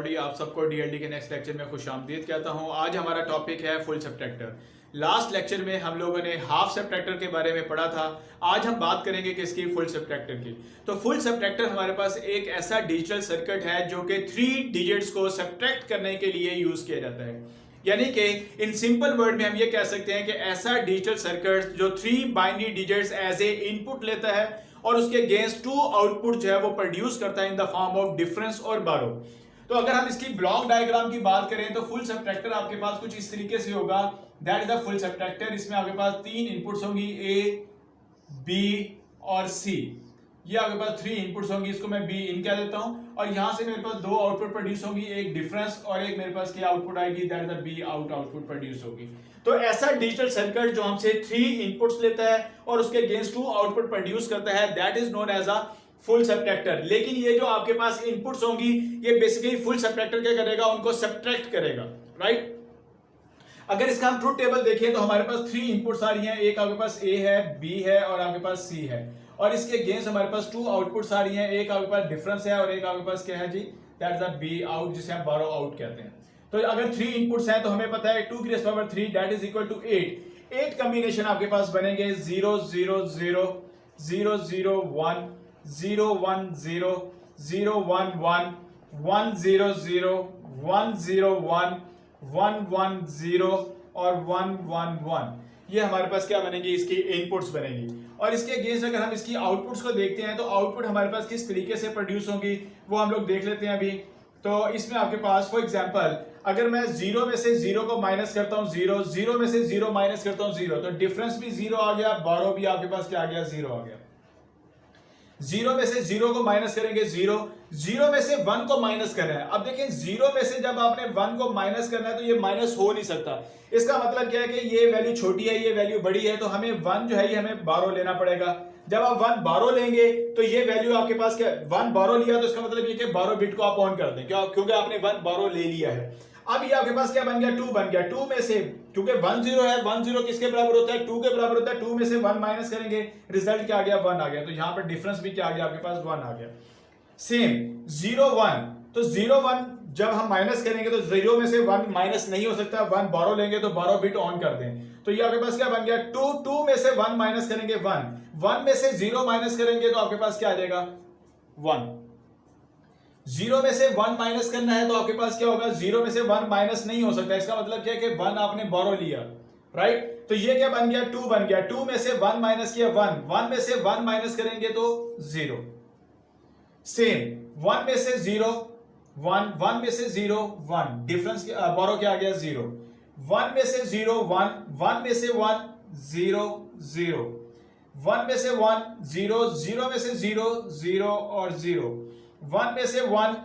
Everybody, आप सबको DLD के नेक्स्ट लेक्चर में खुशामदीद कहता हूं। आज हमारा टॉपिक है फुल सबट्रैक्टर। लास्ट लेक्चर में हम लोगों ने हाफ सबट्रैक्टर के बारे में पढ़ा था। आज हम बात करेंगे किसकी, फुल सबट्रैक्टर की। तो फुल सबट्रैक्टर हमारे पास एक ऐसा डिजिटल सर्किट है जो कि 3 डिजिट्स को सबट्रैक्ट करने के लिए यूज किया जाता है। यानी कि इन सिंपल वर्ड में हम ये कह सकते हैं कि ऐसा डिजिटल सर्किट जो 3 binary digits as a input लेता है और उसके अगेंस्ट 2 आउटपुट जो है वो प्रोड्यूस करता है in the form of difference और बारो। तो अगर हम इसकी ब्लॉक डायग्राम की बात करें तो फुल सबट्रैक्टर आपके पास कुछ इस तरीके से होगा। That is the full subtractor. इसमें आपके पास 3 इनपुट्स होंगी, ए, बी और सी। ये आपके पास 3 इनपुट्स होंगी, इसको मैं बी इन कह देता हूं। और यहां से मेरे पास 2 आउटपुट प्रोड्यूस होंगी, एक डिफरेंस और एक मेरे पास क्या आउटपुट आएगी, that is the B out output produce होगी। तो ऐसा डिजिटल सर्किट जो हमसे 3 इनपुट्स लेता है और उसके अगेंस्ट 2 आउटपुट प्रोड्यूस करता है, that is known as a full subtractor. लेकिन ये जो आपके पास इनपुट्स होंगी ये बेसिकली फुल सबट्रैक्टर क्या करेगा, उनको सबट्रैक्ट करेगा, राइट। अगर इसका हम ट्रुथ टेबल देखें तो हमारे पास 3 इनपुट्स आ रही हैं, एक आपके पास ए है, बी है और आपके पास सी है। और इसके अगेंस्ट हमारे पास 2 आउटपुट्स आ रही हैं, एक आपके पास डिफरेंस है और एक आपके पास क्या है जी, that is the B out, जिसे हम बारो आउट कहते हैं। तो अगर 3 इनपुट्स हैं तो हमें पता है 2 की raise power 3 that is equal to 8। 8 combination आपके पास बनेंगे 0 0 0 0 0 1 0 1 0 0 1 1 1 0 0 1 0 1 1 1 0 और 1 1 1। ये हमारे पास क्या बनेगी, इसकी इनपुट्स बनेगी। और इसके अगेंस्ट अगर हम इसकी आउटपुट्स को देखते हैं तो आउटपुट हमारे पास किस तरीके से प्रोड्यूस होंगी वो हम लोग देख लेते हैं अभी। तो इसमें आपके पास फॉर एग्जांपल अगर मैं 0 में से 0 को माइनस करता हूं 0, 0 में से 0 माइनस करता हूं 0, तो डिफरेंस भी 0 आ गया, बारो भी आपके पास क्या आ गया, 0 आ गया। 0 में से 0 को माइनस करेंगे 0, 0 में से 1 को माइनस करना है। अब देखें 0 में से जब आपने 1 को माइनस करना है तो ये माइनस हो नहीं सकता। इसका मतलब क्या है कि ये वैल्यू छोटी है, ये वैल्यू बड़ी है, तो हमें 1 जो है ये हमें बारो लेना पड़ेगा। जब आप 1 बारो लेंगे तो ये वैल्यू आपके पास क्या, 1 बारो लिया तो इसका मतलब ये कि बारो बिट को आप ऑन कर दें, क्योंकि आपने 1 बारो ले लिया है। अब ये आपके पास क्या बन गया, 2 बन गया। 2 में से, क्योंकि 1 0 है, 1 0 किसके बराबर होता है, 2 के बराबर होता है। 2 में से 1 माइनस करेंगे, रिजल्ट क्या आ गया, 1 आ गया। तो यहां पर डिफरेंस भी क्या आ गया, आपके पास 1 आ गया। सेम 0 1, तो 0 1 जब हम माइनस करेंगे तो 0 में से 1 माइनस नहीं हो सकता, 1 बारो लेंगे तो बारो बिट ऑन कर दें। तो ये आपके पास क्या बन गया, 2, 2 में से 1 माइनस करेंगे 1, 1 में से 0 माइनस करेंगे तो आपके पास क्या आ जाएगा, 1। 0 में से 1 माइनस करना है तो आपके पास क्या होगा, 0 में से 1 माइनस नहीं हो सकता। इसका मतलब क्या है कि 1 आपने बारो लिया, राइट। तो ये क्या बन गया, 2 बन गया। 2 में से 1 माइनस किया 1, 1 में से 1 माइनस करेंगे तो 0। सेम 1 में से 0 1, 1 में से 0 1, डिफरेंस बारो क्या आ गया, 0। 1 में से 0 1, 1 में से 1 0 0, 1 में से 1 0, 0 में से 0 0 और 0, 1 में से 1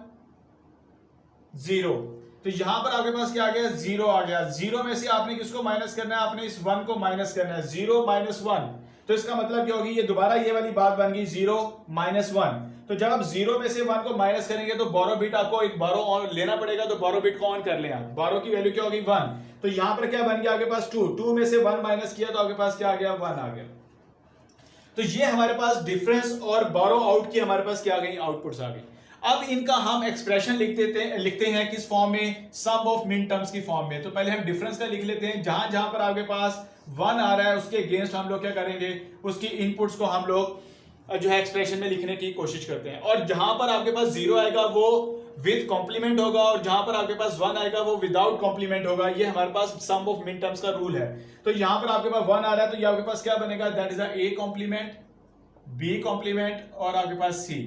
0। तो यहां पर आपके पास क्या आ गया, 0 आ गया। 0 में से आपने किसको माइनस करना है, आपने इस 1 को माइनस करना है, 0 माइनस 1। तो इसका मतलब क्या होगी, ये दोबारा ये वाली बात बन गई 0 माइनस 1। तो जब आप 0 में से 1 को माइनस करेंगे तो बारो बिट आपको एक बारो ऑन लेना पड़ेगा, तो बारो बिट को ऑन कर लें। बारो की वैल्यू क्या होगी, 1। तो यहां पर क्या बन गया आपके पास 2, 2 में से 1 माइनस किया तो आपके पास क्या आ गया, 1 आ गया। तो ये हमारे पास डिफरेंस और बारो आउट की हमारे पास क्या आ गई, आउटपुट्स आ गई। अब इनका हम एक्सप्रेशन लिखते हैं किस फॉर्म में, सम ऑफ मिन टर्म्स की फॉर्म में। तो पहले हम डिफरेंस का लिख लेते हैं। जहां जहां पर आपके पास 1 आ रहा है उसके अगेंस्ट हम लोग क्या करेंगे, उसकी इनपुट्स को हम लोग जो है एक्सप्रेशन में लिखने की कोशिश करते हैं। और जहां पर आपके पास 0 आएगा वो विद कॉम्प्लीमेंट होगा और जहां पर आपके पास 1 आएगा वो विदाउट कॉम्प्लीमेंट होगा। ये हमारे पास सम ऑफ मिन टर्म्स का रूल है। तो यहां पर आपके पास 1 आ रहा है तो ये आपके पास क्या बनेगा, that is A complement, B complement और आपके पास सी।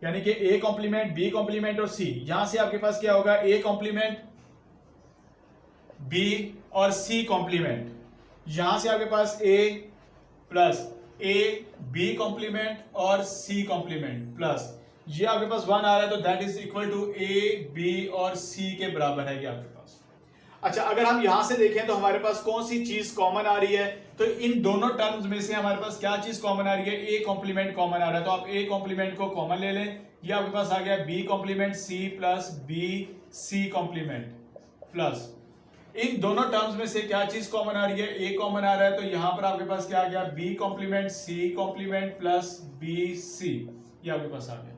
यानी कि ए कॉम्प्लीमेंट, बी कॉम्प्लीमेंट और सी। यहां से आपके पास क्या होगा, ए कॉम्प्लीमेंट, बी और सी कॉम्प्लीमेंट। यहां से आपके पास ए प्लस ए, बी कॉम्प्लीमेंट और सी कॉम्प्लीमेंट प्लस ये आपके पास 1 आ रहा है तो that is equal to A, B और सी के बराबर है ये आपके पास। अच्छा, अगर हम यहां से देखें तो हमारे पास कौन सी चीज कॉमन आ रही है, तो इन दोनों टर्म्स में से हमारे पास क्या चीज कॉमन आ रही है, ए कॉम्प्लीमेंट कॉमन आ रहा है। तो आप ए कॉम्प्लीमेंट को कॉमन ले लें, ये आपके पास आ गया B complement C plus B C complement plus इन दोनों टर्म्स में से क्या चीज कॉमन आ रही है, ए कॉमन आ रहा है। तो यहां पर आपके पास क्या आ गया, B complement C complement plus B C, ये आपके पास आ गया।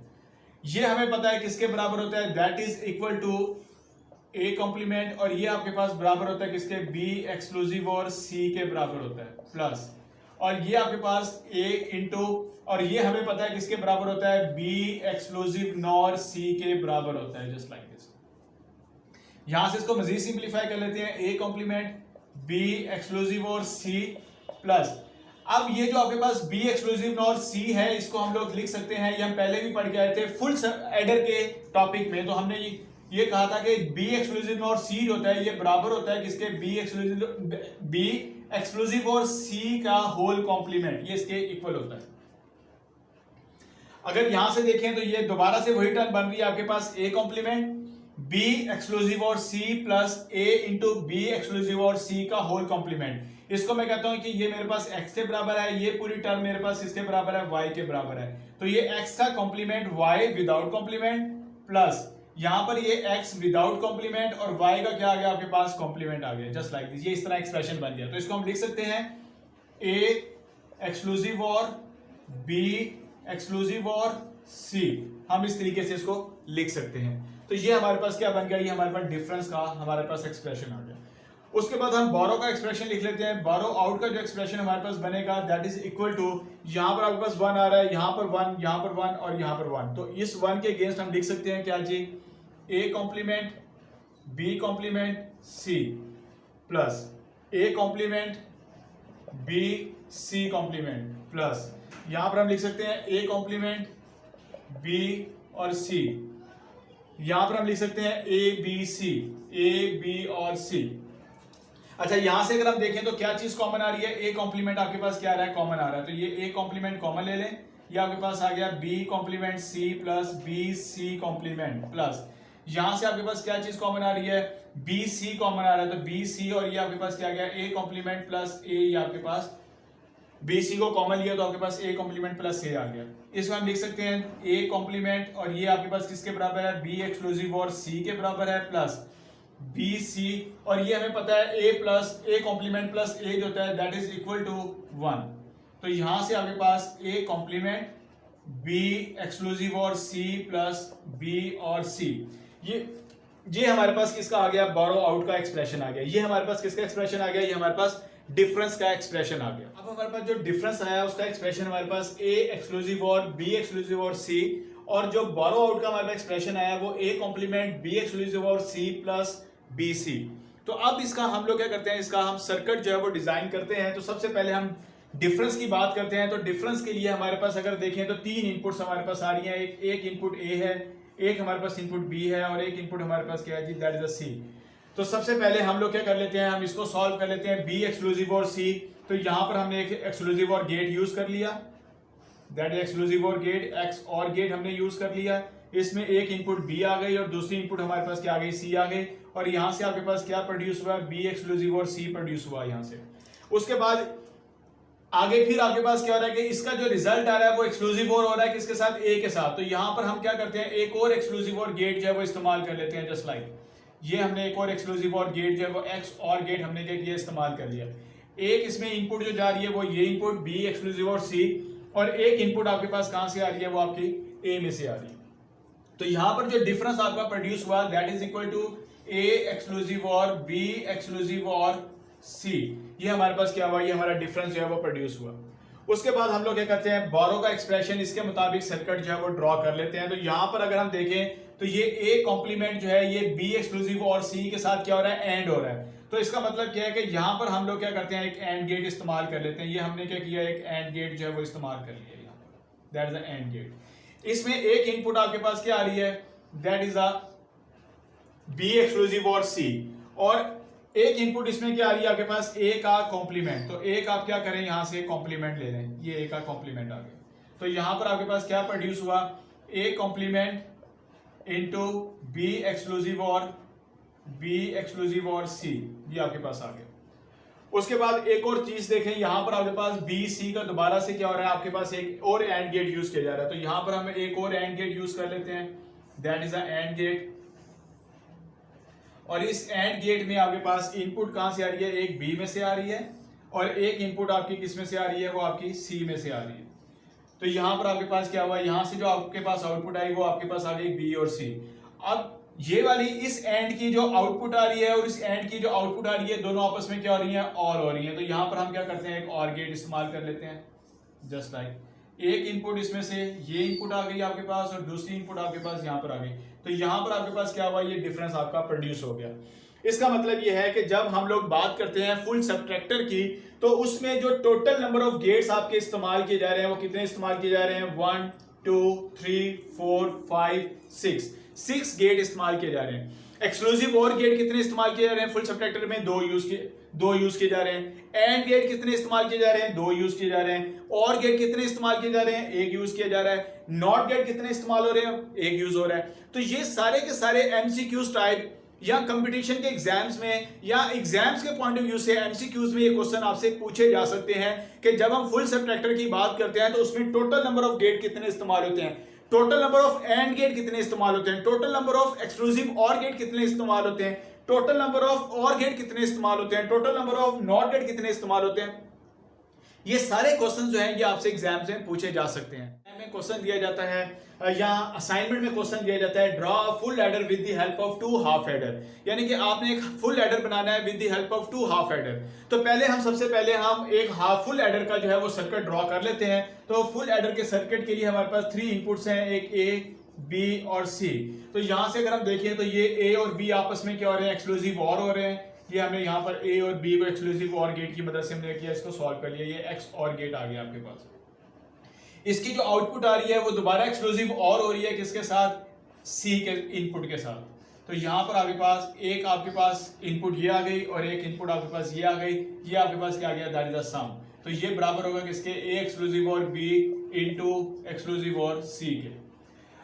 ये हमें पता है किसके बराबर होता है, that is equal to A complement, और ये आपके पास बराबर होता है किसके, बी एक्सक्लूसिव और सी के बराबर होता है प्लस, और ये आपके पास ए इंटू, और ये हमें पता है किसके बराबर होता है, बी एक्सक्लूसिव नॉर सी के बराबर होता है, जस्ट लाइक दिस। यहां से इसको मजीद सिंप्लीफाई कर लेते हैं, ए complement B exclusive or C plus, अब ये जो आपके पास बी एक्सक्लूसिव नॉर सी है इसको हम लोग लिख सकते हैं, ये हम पहले भी पढ़ के आए थे फुल एडर के टॉपिक में, तो हमने ये कहा था कि बी एक्सक्लूसिव नॉर सी होता है ये बराबर होता है किसके, बी एक्सक्लूसिव और सी का होल कॉम्प्लीमेंट, ये इसके इक्वल होता है। अगर यहां से देखें तो ये दोबारा से वही टर्म बन रही है आपके पास, ए complement B exclusive or C plus A into B exclusive or सी का होल कॉम्प्लीमेंट। इसको मैं कहता हूं कि ये मेरे पास x के बराबर है, ये पूरी टर्म मेरे पास इसके बराबर है, y के बराबर है, तो ये x का complement y without complement plus यहां पर ये x विदाउट कॉम्प्लीमेंट और y का क्या आ गया आपके पास, कॉम्प्लीमेंट आ गया, जस्ट लाइक दिस। ये इस तरह एक्सप्रेशन बन गया, तो इसको हम लिख सकते हैं a एक्सक्लूसिव और b एक्सक्लूसिव और c, हम इस तरीके से इसको लिख सकते हैं। तो ये हमारे पास क्या बन गया, ये हमारे पास डिफरेंस का हमारे पास एक्सप्रेशन आ गया। उसके बाद हम बोरो का एक्सप्रेशन लिख लेते हैं। बोरो आउट का जो एक्सप्रेशन हमारे पास बनेगा दैट इज इक्वल टू, यहां पर आपके पास 1 आ रहा है, यहां पर 1, यहां पर 1 और यहां पर 1, तो इस 1 के अगेंस्ट हम लिख सकते हैं क्या जी, a complement b complement c plus a complement b c complement plus यहां पर हम लिख सकते हैं a कॉम्प्लीमेंट b और c, यहां पर हम लिख सकते हैं a b और c। अच्छा, यहां से अगर हम देखें तो क्या चीज कॉमन आ रही है, ए कॉम्प्लीमेंट आपके पास क्या आ रहा है, कॉमन आ रहा है, तो ये ए कॉम्प्लीमेंट कॉमन ले लें, ये आपके पास आ गया B complement C plus B C complement plus यहां से आपके पास क्या चीज कॉमन आ रही है, बी सी कॉमन आ रहा है, तो बी सी और ये आपके पास क्या गया, ए कॉम्प्लीमेंट प्लस ए, ये आपके पास बी सी को कॉमन लिया तो आपके पास ए कॉम्प्लीमेंट प्लस ए आ गया। इसको हम लिख सकते हैं ए कॉम्प्लीमेंट और ये आपके पास किसके बराबर है, बी एक्सक्लूसिव और सी के बराबर है प्लस बी सी, और ये हमें पता है ए प्लस ए कॉम्प्लीमेंट प्लस ए जो होता है दैट इज इक्वल टू 1, तो यहां से आपके पास ए complement B exclusive or C plus B और सी, ये हमारे पास किसका आ गया, बोरो आउट का एक्सप्रेशन आ गया। ये हमारे पास किसका एक्सप्रेशन आ गया, ये हमारे पास डिफरेंस का एक्सप्रेशन आ गया। अब हमारे पास जो डिफरेंस आया उसका एक्सप्रेशन हमारे पास ए exclusive or B exclusive or C, और जो बोरो आउट का हमारे पास एक्सप्रेशन आया वो ए complement B exclusive or C plus B सी। तो अब इसका हम लोग क्या करते हैं, इसका हम सर्किट जो है वो डिजाइन करते हैं। तो सबसे पहले हम डिफरेंस की बात करते हैं। तो डिफरेंस के लिए हमारे पास अगर देखें तो 3 इनपुट्स हमारे पास आ रही हैं, एक इनपुट ए है, एक हमारे पास इनपुट बी है और एक इनपुट हमारे पास क्या है जी, दैट इज अ सी। तो सबसे पहले हम लोग क्या कर लेते हैं, हम इसको सॉल्व कर लेते हैं, बी एक्सक्लूसिव और सी, तो यहां पर हमने एक एक्सक्लूसिव और गेट यूज कर लिया, that is exclusive or gate, x और गेट हमने यूज कर लिया। इसमें एक इनपुट बी आ गई और दूसरी इनपुट हमारे पास क्या आ गई, सी आ गई, और यहां से आपके पास क्या प्रोड्यूस हुआ, B exclusive or C produce हुआ यहां से। उसके बाद आगे फिर आपके पास क्या हो रहा है कि इसका जो रिजल्ट आ रहा है वो एक्सक्लूसिव और हो रहा है किसके साथ, ए के साथ। तो यहां पर हम क्या करते हैं, एक और एक्सक्लूसिव और गेट जो है वो इस्तेमाल कर लेते हैं, जस्ट लाइक ये हमने एक और एक्सक्लूसिव और गेट जो है वो एक्स और गेट हमने क्या किया, इस्तेमाल कर लिया। एक इसमें इनपुट जो जा रही है वो ये input B exclusive or C, और एक इनपुट आपके पास कहां से आ रही है, वो आपकी ए में से आ रही है। तो यहां पर जो डिफरेंस आपका प्रोड्यूस हुआ that is equal to A exclusive or B exclusive or C, ये हमारे पास क्या हुआ, ये हमारा डिफरेंस जो है वो प्रोड्यूस हुआ। उसके बाद हम लोग क्या करते हैं, बोरो का एक्सप्रेशन इसके मुताबिक सर्किट जो है वो ड्रॉ कर लेते हैं। तो यहां पर अगर हम देखें तो ये ए कॉम्प्लीमेंट जो है ये बी एक्सक्लूसिव और सी के साथ क्या हो रहा है, एंड हो रहा है। तो इसका मतलब क्या है कि यहां पर हम लोग क्या करते हैं, एक एंड गेट इस्तेमाल कर लेते हैं। ये हमने क्या किया, एक एंड गेट जो है वो इस्तेमाल कर लिया यहाँ पर, that is the and gate. इसमें एक इनपुट आपके पास क्या आ रही है, that is a B exclusive or C, और एक इनपुट इसमें क्या आ रही है आपके पास, ए का कॉम्प्लीमेंट। तो एक आप क्या करें, यहां से कॉम्प्लीमेंट ले लें, ये ए का कॉम्प्लीमेंट आ गया। तो यहां पर आपके पास क्या प्रोड्यूस हुआ, A complement into B exclusive or C, ये आपके पास आ गया। उसके बाद एक और चीज देखें, यहां पर आपके पास बी सी का दोबारा से क्या हो रहा है, आपके पास एक और एंड गेट यूज किया जा रहा है। तो यहां पर हम एक और एंड गेट यूज कर लेते हैं, that is a and gate, और इस एंड गेट में आपके पास इनपुट कहां से आ रही है, एक बी में से आ रही है और एक इनपुट आपकी किस में से आ रही है, वो आपकी सी में से आ रही है। तो यहाँ पर आपके पास क्या हुआ, यहाँ से जो आपके पास आउटपुट आई वो आपके पास आ गई बी और सी। अब ये वाली इस एंड की जो आउटपुट आ रही है और इस एंड की जो आउटपुट आ रही है दोनों आपस में क्या हो रही है, और हो रही है। तो यहाँ पर हम क्या करते हैं, एक और गेट इस्तेमाल कर लेते हैं। जस्ट लाइक एक इनपुट इसमें से ये इनपुट आ गई आपके पास और दूसरी इनपुट आपके पास यहाँ पर आ गई। तो यहाँ पर आपके पास क्या हुआ, ये डिफरेंस आपका प्रोड्यूस हो गया। इसका मतलब ये है कि जब हम लोग बात करते हैं फुल सबट्रैक्टर की तो उसमें जो टोटल नंबर ऑफ गेट्स आपके इस्तेमाल किए जा रहे हैं वो कितने इस्तेमाल किए जा रहे हैं, 1 2 3 4 5 6 गेट इस्तेमाल किए जा रहे हैं। एक्सक्लूसिव और गेट कितने इस्तेमाल किए जा रहे हैं फुल सबट्रैक्टर में, दो यूज किए जा रहे हैं। एंड गेट कितने इस्तेमाल किए जा रहे हैं, 2 यूज किए जा रहे हैं। और गेट कितने इस्तेमाल किए जा रहे हैं, 1 यूज किया जा रहा है। नॉट गेट कितने इस्तेमाल हो रहे हैं, 1 यूज हो रहा है। तो ये सारे के सारे एमसीक्यूज टाइप या कंपटीशन के एग्जाम्स में या एग्जाम्स के पॉइंट ऑफ व्यू से एमसीक्यूज में ये क्वेश्चन आपसे पूछे जा सकते हैं कि जब हम फुल सबट्रैक्टर की बात करते हैं तो उसमें टोटल नंबर ऑफ गेट कितने इस्तेमाल होते हैं, total number of and gate कितने इस्तेमाल होते हैं, total number of exclusive or gate कितने इस्तेमाल होते हैं, total number of or gate कितने इस्तेमाल होते हैं, total number of not gate कितने इस्तेमाल होते हैं। ये सारे क्वेश्चन जो हैं ये आपसे एग्जाम में पूछे जा सकते हैं। में क्वेश्चन दिया जाता है या असाइनमेंट में क्वेश्चन दिया जाता है, draw a full adder with the help of 2 half adder, यानी कि आपने एक फुल एडर बनाना है with the help of 2 half adder. तो सबसे पहले हम एक हाफ फुल एडर का जो है वो सर्किट ड्रॉ कर लेते हैं। तो फुल एडर के सर्किट के लिए हमारे पास 3 इनपुट्स हैं, एक ए बी और सी। तो यहां से अगर हम देखें तो ये ए और बी आपस में क्या हो रहे हैं, एक्सक्लूसिव और हो रहे हैं। ये हमने यहाँ पर ए और बी को एक्सक्लूसिव और गेट की मदद से हमने किया, इसको सॉल्व कर लिया, ये एक्स और गेट आ गया आपके पास। इसकी जो आउटपुट आ रही है वो दोबारा एक्सक्लूसिव और हो रही है किसके साथ, सी के इनपुट के साथ। तो यहाँ पर आपके पास एक आपके पास इनपुट ये आ गई और एक इनपुट आपके पास ये आ गई, ये आपके पास क्या आ गया, दैट इज द सम। तो ये बराबर होगा किसके, ए exclusive or B into exclusive or C के।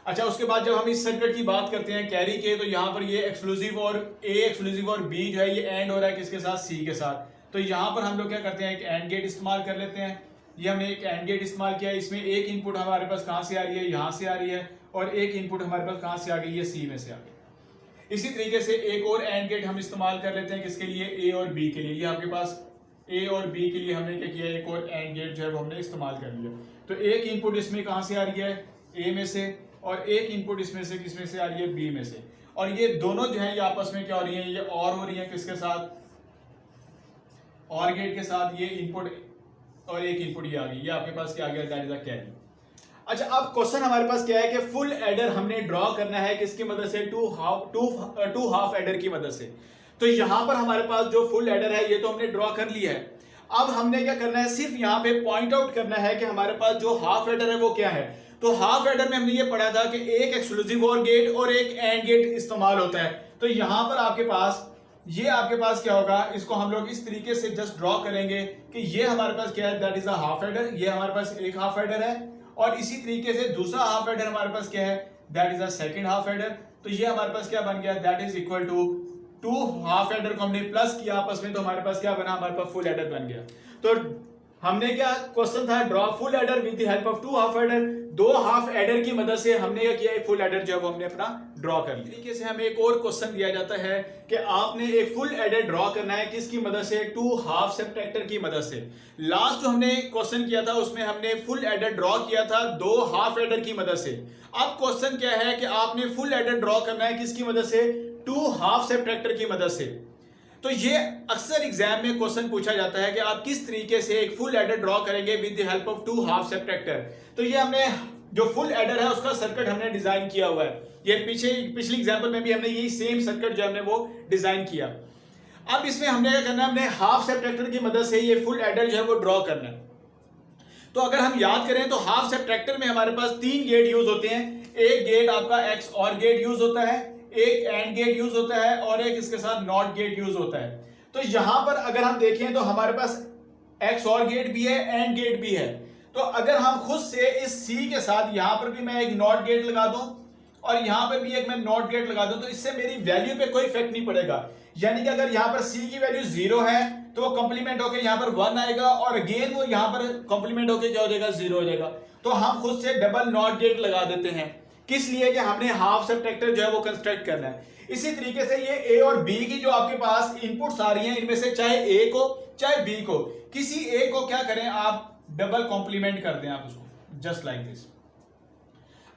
अच्छा, उसके बाद जब हम इस सर्किट की बात करते हैं कैरी के, तो यहाँ पर ये एक्सक्लूसिव और ए एक्सक्लूसिव और बी जो है ये एंड हो रहा है किसके साथ, सी के साथ। तो यहाँ पर हम लोग क्या करते हैं, एक एंड गेट इस्तेमाल कर लेते हैं। ये हमने एक एंड गेट इस्तेमाल किया, इसमें एक इनपुट हमारे पास कहाँ से आ रही है, यहाँ से आ रही है, और एक इनपुट हमारे पास कहाँ से आ गई, ये सी में से आ गई। इसी तरीके से एक और एंड गेट हम इस्तेमाल कर लेते हैं किसके लिए, ए और बी के लिए। ये आपके पास ए और बी के लिए हमने क्या किया, एक और एंड गेट जो है वो हमने इस्तेमाल कर लिया। तो एक इनपुट इसमें कहाँ से आ रही है, ए में से, और एक इनपुट इसमें से किसमें से आ रही है, बी में से। और ये दोनों जो है ये आपस में क्या हो रही है, ये और हो रही है किसके साथ, और गेट के साथ। ये इनपुट और एक इनपुट ये आ गई, ये आपके पास क्या आ गया, दैट इज अ कैरी। अच्छा, अब क्वेश्चन हमारे पास क्या है कि फुल एडर हमने ड्रॉ करना है किसकी मदद से, टू हाफ एडर की मदद से। तो यहां पर हमारे पास जो फुल एडर है ये तो हमने ड्रॉ कर लिया है। अब हमने क्या करना है, सिर्फ यहाँ पे पॉइंट आउट करना है कि हमारे पास जो हाफ एडर है वो क्या है। तो हाफ एडर में हमने ये पढ़ा था कि एक एक्सक्लूसिव और गेट और एक एंड गेट इस्तेमाल होता है। तो यहां पर आपके पास ये आपके पास क्या होगा, इसको हम लोग इस तरीके से जस्ट ड्रॉ करेंगे कि ये हमारे पास क्या है, that is a half adder. ये हमारे पास एक हाफ एडर है, और इसी तरीके से दूसरा हाफ एडर हमारे पास क्या है, that is a second half adder. तो ये हमारे पास क्या बन गया, that is equal to 2 half adder को हमने प्लस किया आपस में, तो हमारे पास क्या बना, हमारे पास फुल एडर बन गया। तो हमने क्या क्वेश्चन था, draw full adder with the help of 2 half adder. 2 half adder की मदद से हमने क्या किया, एक फुल एडर जो है वो हमने अपना ड्रॉ कर लिया। तरीके से हमें एक और क्वेश्चन दिया जाता है कि आपने एक फुल एडर ड्रॉ करना है किसकी मदद से, 2 हाफ सबट्रैक्टर की मदद से। लास्ट जो हमने क्वेश्चन किया था उसमें हमने फुल एडर ड्रॉ किया था 2 हाफ एडर की मदद से। अब क्वेश्चन क्या है कि आपने फुल एडर ड्रॉ करना है किसकी मदद से, 2 हाफ सबट्रैक्टर की मदद से। तो ये अक्सर एग्जाम में क्वेश्चन पूछा जाता है कि आप किस तरीके से एक फुल एडर ड्रॉ करेंगे with the help of 2 half subtractor. तो ये हमने जो फुल एडर है उसका सर्किट हमने डिजाइन किया हुआ है। ये पिछली एग्जांपल में भी हमने यही सेम सर्किट जो हमने वो डिजाइन किया। अब इसमें हमने क्या करना है, हमने हाफ सबट्रैक्टर की मदद से ये फुल एडर जो है वो ड्रॉ करना है। तो अगर हम याद करें तो हाफ सबट्रैक्टर में हमारे पास 3 गेट यूज होते हैं। एक गेट आपका एक्स और गेट यूज होता है, एक एंड गेट यूज होता है, और एक इसके साथ नॉट गेट यूज होता है। तो यहां पर अगर हम देखें तो हमारे पास एक्स और गेट भी है, एंड गेट भी है। तो अगर हम खुद से इस सी के साथ यहां पर भी मैं एक नॉट गेट लगा दूं और यहां पर भी एक मैं नॉट गेट लगा दूं, तो इससे मेरी वैल्यू पे कोई इफेक्ट नहीं पड़ेगा। यानी कि अगर यहां पर सी की वैल्यू 0 है तो वो कंप्लीमेंट होकर यहां पर 1 आएगा, और अगेन वो यहां पर कंप्लीमेंट होकर क्या हो जाएगा, 0 हो जाएगा। तो हम खुद से डबल नॉट गेट लगा देते हैं, किस लिए कि हमने हाफ सबट्रैक्टर जो है वो कंस्ट्रक्ट करना है। इसी तरीके से ये ए और बी की जो आपके पास इनपुट्स आ रही हैं, इनमें से चाहे ए को चाहे बी को, किसी ए को क्या करें आप, डबल कॉम्प्लीमेंट कर दें आप उसको। Just like this.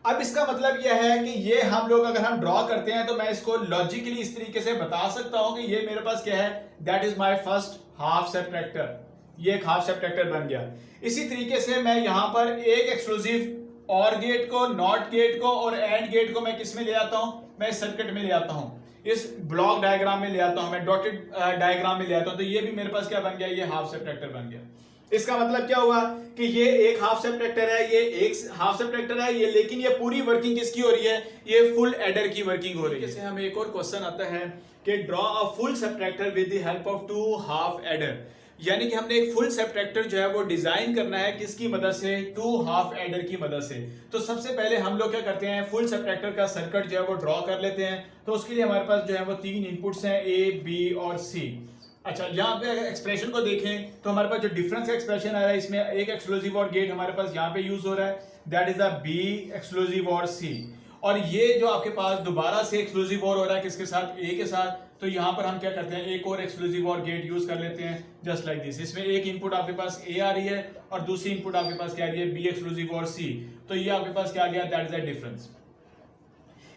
अब इसका मतलब यह है कि ये हम लोग अगर हम ड्रॉ करते हैं तो मैं इसको लॉजिकली इस तरीके से बता सकता हूं कि ये मेरे पास क्या है, that is my first half subtractor. ये एक हाफ सबट्रैक्टर बन गया। इसी तरीके से मैं यहां पर एक एक्सक्लूसिव और गेट को, नॉट गेट को और एंड गेट को मैं किस में ले आता हूं, मैं सर्किट में ले आता हूं, इस ब्लॉक डायग्राम में ले आता हूं, मैं डॉटेड डायग्राम में ले आता हूं। तो ये भी मेरे पास क्या बन गया, ये हाफ सबट्रैक्टर बन गया। इसका मतलब क्या हुआ कि ये एक हाफ सबट्रैक्टर है, ये एक हाफ सबट्रैक्टर है, ये, लेकिन ये पूरी वर्किंग किसकी हो रही है, ये फुल एडर की वर्किंग हो रही है। जैसे हमें एक और क्वेश्चन आता है कि draw a full subtractor with the help of two half adder, यानी कि हमने एक फुल सबट्रैक्टर जो है वो डिजाइन करना है किसकी मदद से, टू हाफ एडर की मदद से। तो सबसे पहले हम लोग क्या करते हैं, फुल सबट्रैक्टर का सर्किट जो है वो ड्रॉ कर लेते हैं। तो उसके लिए हमारे पास जो है वो तीन इनपुट्स हैं, ए, बी और सी। अच्छा, यहाँ पे अगर एक्सप्रेशन को देखें तो हमारे पास जो डिफरेंस का एक्सप्रेशन आ रहा है, इसमें एक एक्सक्लूसिव और गेट हमारे पास यहाँ पे यूज हो रहा है, that is the B exclusive or C. और ये जो आपके पास दोबारा से एक्सक्लूसिव और हो रहा है किसके साथ, ए के साथ। तो यहाँ पर हम क्या करते हैं, एक और एक्सक्लूसिव और गेट यूज कर लेते हैं, जस्ट लाइक दिस। इसमें एक इनपुट आपके पास ए आ रही है और दूसरी इनपुट आपके पास क्या आ रही है, बी एक्सक्लूसिव और सी। तो ये आपके पास क्या आ गया, दैट इज द डिफरेंस।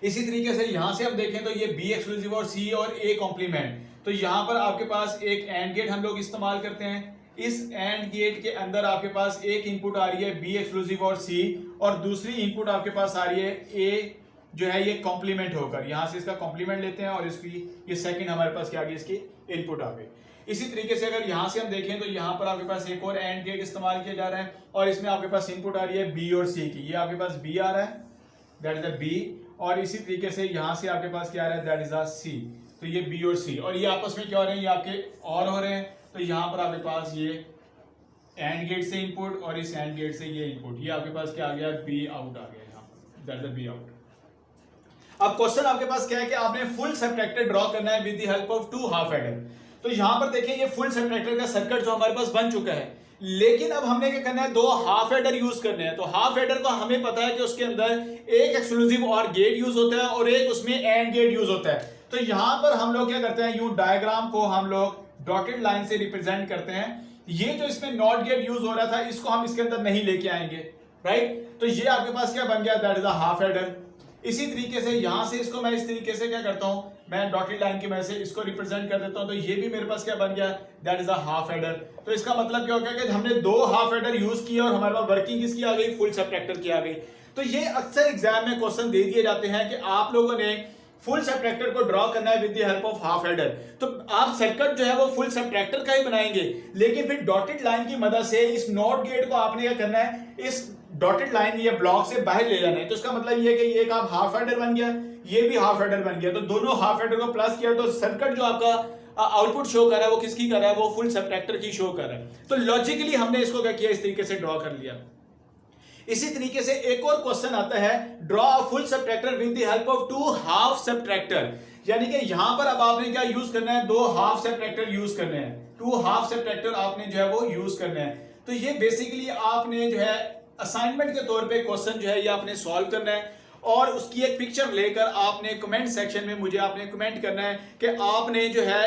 इसी तरीके से यहां से हम देखें तो ये बी एक्सक्लूसिव और सी और ए कॉम्प्लीमेंट। तो यहां पर आपके पास एक एंड गेट हम लोग इस्तेमाल करते हैं। इस एंड गेट के अंदर आपके पास एक इनपुट आ रही है बी एक्सक्लूसिव और सी, और दूसरी इनपुट आपके पास आ रही है ए, जो है ये कॉम्प्लीमेंट होकर, यहां से इसका कॉम्प्लीमेंट लेते हैं और इसकी ये सेकंड हमारे पास क्या आ गई, इसकी इनपुट आ गई। इसी तरीके से अगर यहां से हम देखें तो यहां पर आपके पास एक और एंड गेट इस्तेमाल किया जा रहा है और इसमें आपके पास इनपुट आ रही है बी और सी की। ये आपके पास बी आ रहा है, दैट इज द बी, और इसी तरीके से यहां से आपके पास क्या आ रहा है, दैट इज द सी। तो ये बी और सी, और ये आपस में क्या हो रहे हैं, ये आपके और हो रहे हैं। तो यहां पर आपके पास ये एंड गेट से इनपुट और इस एंड गेट से ये इनपुट, ये आपके पास क्या आ गया, बी आउट आ गया यहाँ पर, that is the B out. अब क्वेश्चन आपके पास क्या है कि आपने फुल सबट्रैक्टर ड्रॉ करना है with the help of two half adder. तो यहां पर देखिए ये फुल सबट्रैक्टर का सर्किट जो हमारे पास बन चुका है, लेकिन अब हमने क्या करना है, दो हाफ एडर यूज करने हैं। तो हाफ एडर को हमें पता है कि उसके अंदर एक एक्सक्लूसिव और गेट यूज होता है और एक उसमें एंड गेट यूज होता है। तो यहां पर हम लोग क्या करते हैं, यू डायग्राम को हम लोग डॉटेड लाइन से रिप्रेजेंट करते हैं। ये जो इसमें नॉट गेट यूज हो रहा था, इसको हम इसके अंदर नहीं लेके आएंगे, राइट। तो ये आपके पास क्या बन गया, that is a half adder. इसी तरीके से यहां से इसको मैं इस तरीके से क्या करता हूं, मैं डॉटेड लाइन की वजह से इसको रिप्रेजेंट कर देता हूं। तो ये भी मेरे पास क्या बन गया, that is a half adder. तो इसका मतलब क्या हो गया कि हमने दो हाफ एडर यूज किया और हमारे पास वर्किंग किसकी आ गई, फुल सबट्रैक्टर की आ गई। तो ये अक्सर एग्जाम में क्वेश्चन दे दिए जाते हैं कि आप लोगों ने फुल सबट्रैक्टर को ड्रॉ करना है with the help of half adder. तो आप सर्किट जो है वो फुल सबट्रैक्टर का ही बनाएंगे, लेकिन फिर डॉटेड लाइन की मदद से इस नॉट गेट को आपने क्या करना है, इस डॉटेड लाइन या ब्लॉक से बाहर ले जाना है। तो इसका मतलब ये है कि ये एक आप हाफ एडर बन गया, ये भी हाफ एडर बन गया। तो दोनों हाफ एडर को प्लस किया तो सर्किट जो आपका आउटपुट शो कर रहा है वो किसकी कर रहा है, वो फुल सबट्रैक्टर की शो कर रहा है। तो लॉजिकली हमने इसको क्या किया, इस तरीके से ड्रॉ कर लिया। इसी तरीके से एक और क्वेश्चन आता है, draw a full subtractor with the help of two half subtractor. यानी कि यहां पर अब आपने क्या यूज करना है, दो हाफ सबट्रैक्टर यूज करने हैं, टू हाफ सबट्रैक्टर आपने जो है वो यूज करने हैं। तो ये बेसिकली आपने जो है असाइनमेंट के तौर पे क्वेश्चन जो है ये आपने सॉल्व करना है और उसकी एक पिक्चर लेकर आपने कमेंट सेक्शन में मुझे आपने कमेंट करना है कि आपने जो है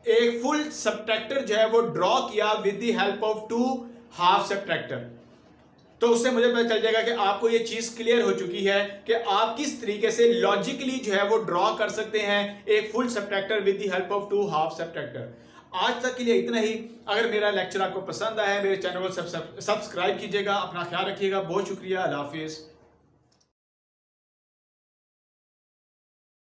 एक फुल सबट्रैक्टर जो है वो ड्रॉ किया with the help of two half subtractor. तो उससे मुझे पता चल जाएगा कि आपको ये चीज क्लियर हो चुकी है कि आप किस तरीके से लॉजिकली जो है वो ड्रॉ कर सकते हैं एक full subtractor with the help of two half subtractor. आज तक के लिए इतना ही। अगर मेरा लेक्चर आपको पसंद आया, मेरे चैनल को सब्सक्राइब कीजिएगा। अपना ख्याल रखिएगा। बहुत शुक्रिया। अल्लाह हाफिज।